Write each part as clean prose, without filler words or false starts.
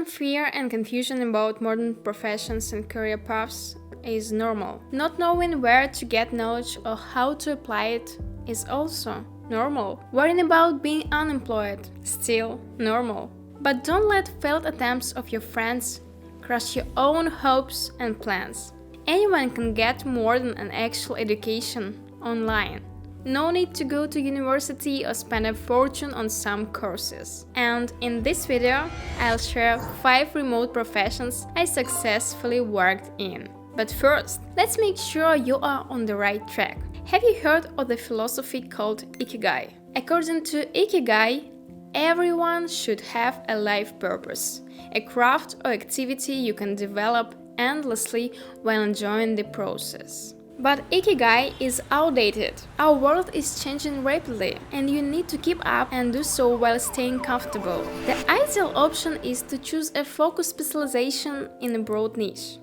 Common fear and confusion about modern professions and career paths is normal. Not knowing where to get knowledge or how to apply it is also normal. Worrying about being unemployed, still normal. But don't let failed attempts of your friends crush your own hopes and plans. Anyone can get more than an actual education online. No need to go to university or spend a fortune on some courses. And in this video, I'll share 5 remote professions I successfully worked in. But first, let's make sure you are on the right track. Have you heard of the philosophy called Ikigai? According to Ikigai, everyone should have a life purpose, a craft or activity you can develop endlessly while enjoying the process. But Ikigai is outdated. Our world is changing rapidly, and you need to keep up and do so while staying comfortable. The ideal option is to choose a focused specialization in a broad niche.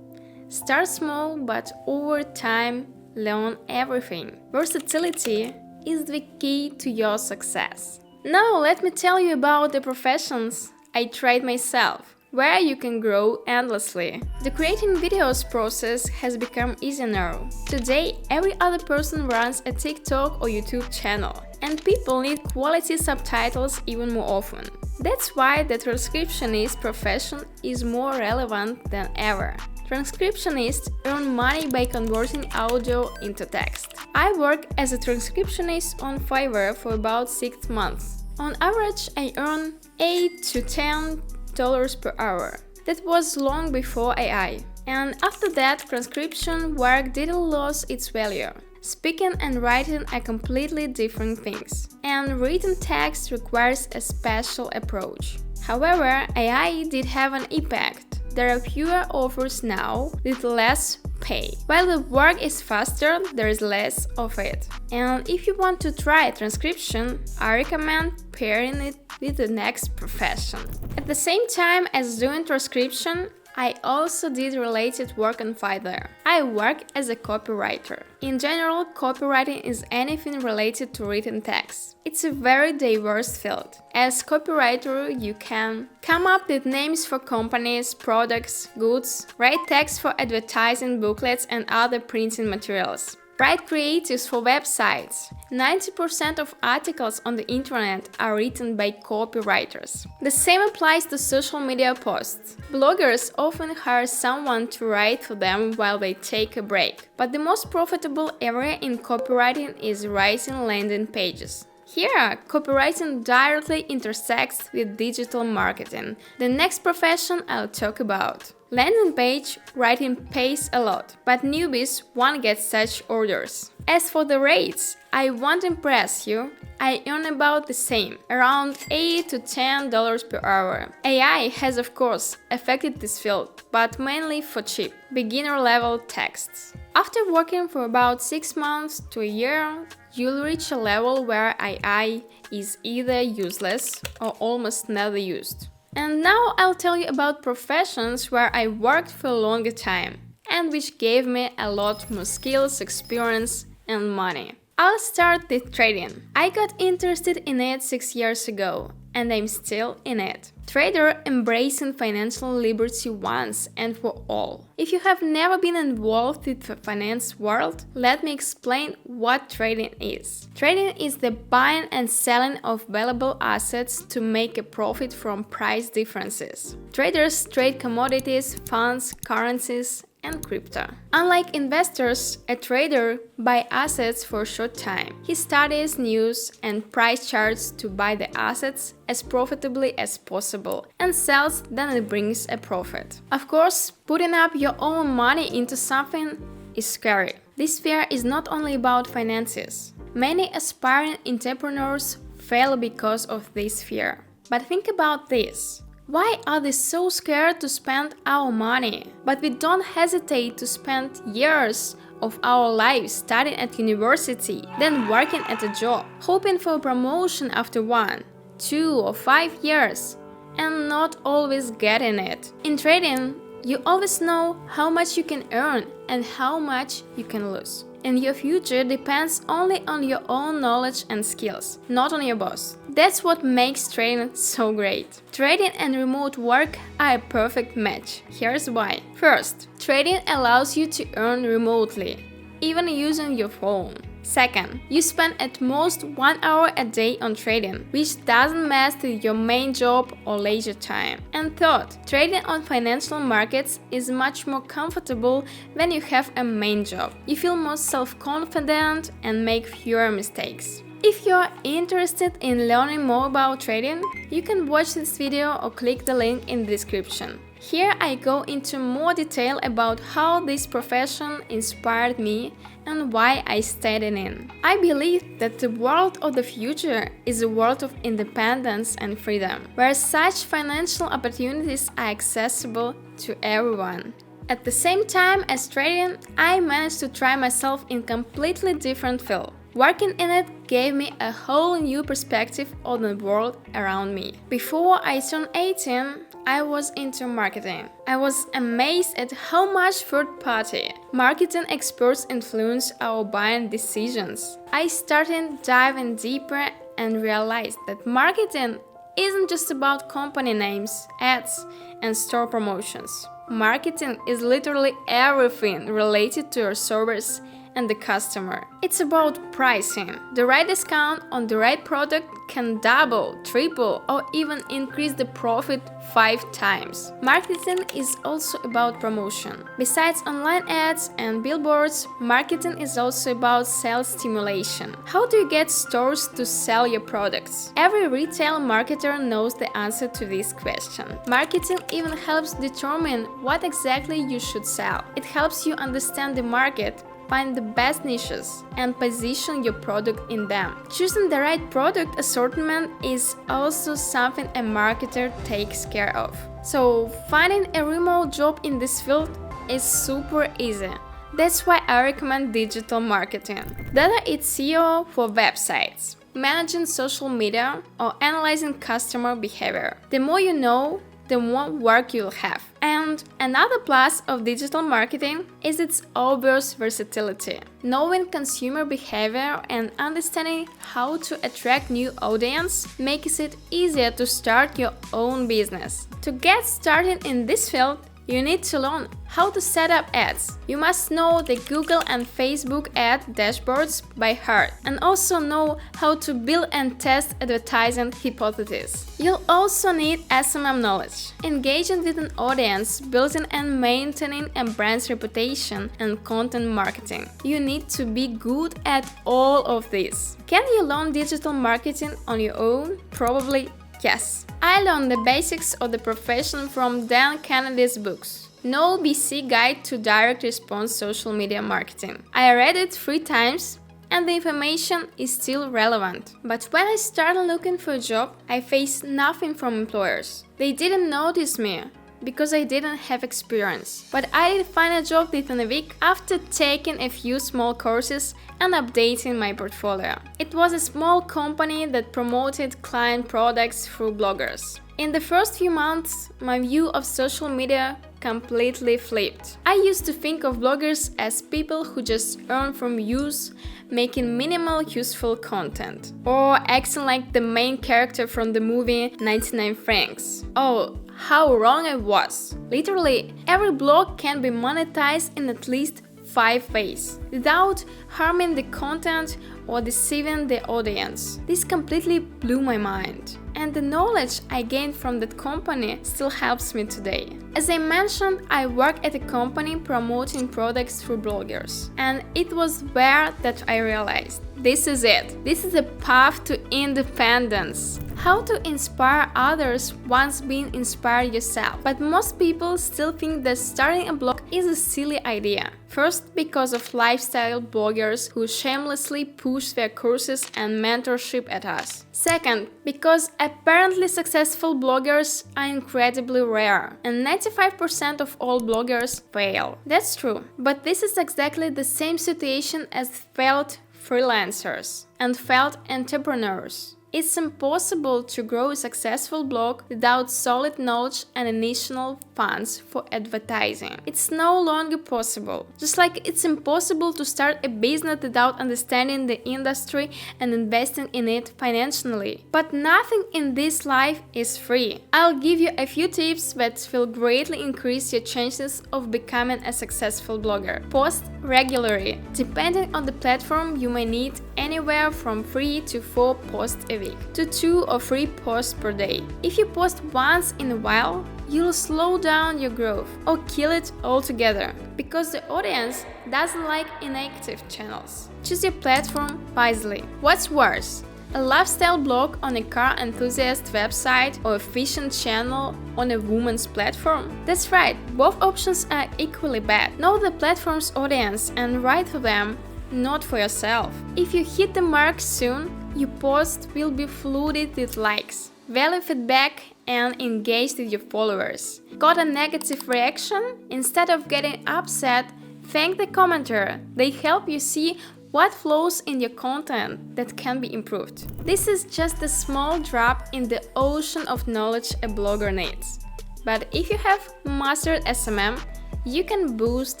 Start small, but over time, learn everything. Versatility is the key to your success. Now let me tell you about the professions I tried myself, where you can grow endlessly. The creating videos process has become easier now. Today, every other person runs a TikTok or YouTube channel, and people need quality subtitles even more often. That's why the transcriptionist profession is more relevant than ever. Transcriptionists earn money by converting audio into text. I work as a transcriptionist on Fiverr for about 6 months. On average, I earn $8 to $10 per hour. That was long before AI. And after that, transcription work didn't lose its value. Speaking and writing are completely different things, and written text requires a special approach. However, AI did have an impact. There are fewer offers now with less pay. While the work is faster, there is less of it. And if you want to try transcription, I recommend pairing it with the next profession. At the same time as doing transcription, I also did related work on Fiverr. I work as a copywriter. In general, copywriting is anything related to written text. It's a very diverse field. As copywriter, you can come up with names for companies, products, goods, write text for advertising booklets and other printing materials. Write creatives for websites. 90% of articles on the internet are written by copywriters. The same applies to social media posts. Bloggers often hire someone to write for them while they take a break. But the most profitable area in copywriting is writing landing pages. Here, copywriting directly intersects with digital marketing, the next profession I'll talk about. Landing page writing pays a lot, but newbies won't get such orders. As for the rates, I won't impress you. I earn about the same, around $8 to $10 per hour. AI has of course affected this field, but mainly for cheap, beginner-level texts. After working for about 6 months to a year, you'll reach a level where AI is either useless or almost never used. And now I'll tell you about professions where I worked for a longer time and which gave me a lot more skills, experience and money. I'll start with trading. I got interested in it 6 years ago and I'm still in it. Trader embracing financial liberty once and for all. If you have never been involved with the finance world, let me explain what trading is. Trading is the buying and selling of valuable assets to make a profit from price differences. Traders trade commodities, funds, currencies, and crypto. Unlike investors, a trader buys assets for a short time. He studies news and price charts to buy the assets as profitably as possible and sells, then it brings a profit. Of course, putting up your own money into something is scary. This fear is not only about finances. Many aspiring entrepreneurs fail because of this fear. But think about this. Why are they so scared to spend our money? But we don't hesitate to spend years of our lives studying at university, then working at a job, hoping for a promotion after 1, 2 or 5 years, and not always getting it. In trading, you always know how much you can earn and how much you can lose. and your future depends only on your own knowledge and skills, not on your boss. That's what makes trading so great. Trading and remote work are a perfect match. Here's why. First, trading allows you to earn remotely, even using your phone. Second, you spend at most 1 hour a day on trading, which doesn't mess with your main job or leisure time. And third, trading on financial markets is much more comfortable when you have a main job. You feel more self-confident and make fewer mistakes. If you're interested in learning more about trading, you can watch this video or click the link in the description. Here I go into more detail about how this profession inspired me and why I stayed in it. I believe that the world of the future is a world of independence and freedom, where such financial opportunities are accessible to everyone. At the same time as trading, I managed to try myself in completely different field. Working in it gave me a whole new perspective on the world around me. Before I turned 18, I was into marketing. I was amazed at how much third-party marketing experts influence our buying decisions. I started diving deeper and realized that marketing isn't just about company names, ads, and store promotions. Marketing is literally everything related to your service and the customer. It's about pricing. The right discount on the right product can double, triple, or even increase the profit 5 times. Marketing is also about promotion. Besides online ads and billboards, marketing is also about sales stimulation. How do you get stores to sell your products? Every retail marketer knows the answer to this question. Marketing even helps determine what exactly you should sell. It helps you understand the market, find the best niches, and position your product in them. Choosing the right product assortment is also something a marketer takes care of. So, finding a remote job in this field is super easy. That's why I recommend digital marketing. Whether it's SEO for websites, managing social media, or analyzing customer behavior. The more you know, the more work you'll have. And another plus of digital marketing is its obvious versatility. Knowing consumer behavior and understanding how to attract new audience makes it easier to start your own business. To get started in this field, you need to learn how to set up ads. You must know the Google and Facebook ad dashboards by heart and also know how to build and test advertising hypotheses. You'll also need SMM knowledge, engaging with an audience, building and maintaining a brand's reputation, and content marketing. You need to be good at all of this. Can you learn digital marketing on your own? Probably yes. I learned the basics of the profession from Dan Kennedy's books. No BC Guide to Direct Response Social Media Marketing. I read it 3 times and the information is still relevant. But when I started looking for a job, I faced nothing from employers. They didn't notice me because I didn't have experience. But I did find a job within a week after taking a few small courses and updating my portfolio. It was a small company that promoted client products through bloggers. In the first few months, my view of social media completely flipped. I used to think of bloggers as people who just earn from views, making minimal useful content, or acting like the main character from the movie 99 Francs. Oh, how wrong I was! Literally, every blog can be monetized in at least 5 ways, without harming the content or deceiving the audience. This completely blew my mind. And the knowledge I gained from that company still helps me today. As I mentioned, I work at a company promoting products through bloggers. And it was there that I realized, this is it. This is the path to independence. How to inspire others once being inspired yourself. But most people still think that starting a blog is a silly idea. First, because of lifestyle bloggers who shamelessly push their courses and mentorship at us. Second, because apparently successful bloggers are incredibly rare, and 95% of all bloggers fail. That's true, but this is exactly the same situation as failed freelancers and failed entrepreneurs. It's impossible to grow a successful blog without solid knowledge and initial funds for advertising. It's no longer possible. Just like it's impossible to start a business without understanding the industry and investing in it financially. But nothing in this life is free. I'll give you a few tips that will greatly increase your chances of becoming a successful blogger. Post regularly. Depending on the platform, you may need anywhere from 3 to 4 posts a week to 2 or 3 posts per day. If you post once in a while, you'll slow down your growth or kill it altogether because the audience doesn't like inactive channels. Choose your platform wisely. What's worse? A lifestyle blog on a car enthusiast website or a fashion channel on a woman's platform? That's right, both options are equally bad. Know the platform's audience and write for them, not for yourself. If you hit the mark soon, your post will be flooded with likes, value feedback, and engaged with your followers. Got a negative reaction? Instead of getting upset, thank the commenter. They help you see what flaws in your content that can be improved. This is just a small drop in the ocean of knowledge a blogger needs. But if you have mastered SMM, you can boost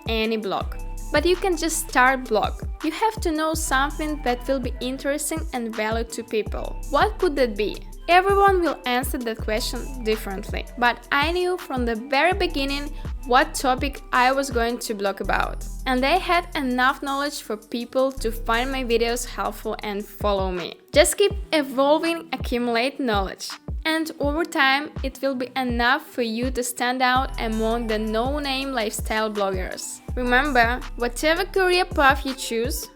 any blog. But you can just start blog. You have to know something that will be interesting and valued to people. What could that be? Everyone will answer that question differently. But I knew from the very beginning what topic I was going to blog about. And I had enough knowledge for people to find my videos helpful and follow me. Just keep evolving, accumulate knowledge. And over time, it will be enough for you to stand out among the no-name lifestyle bloggers. Remember, whatever career path you choose,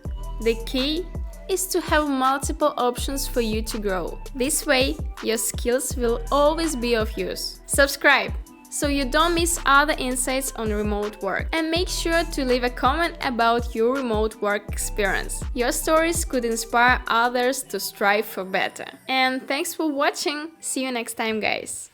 the key is to have multiple options for you to grow. This way, your skills will always be of use. Subscribe so you don't miss other insights on remote work. And make sure to leave a comment about your remote work experience. Your stories could inspire others to strive for better. And thanks for watching. See you next time, guys.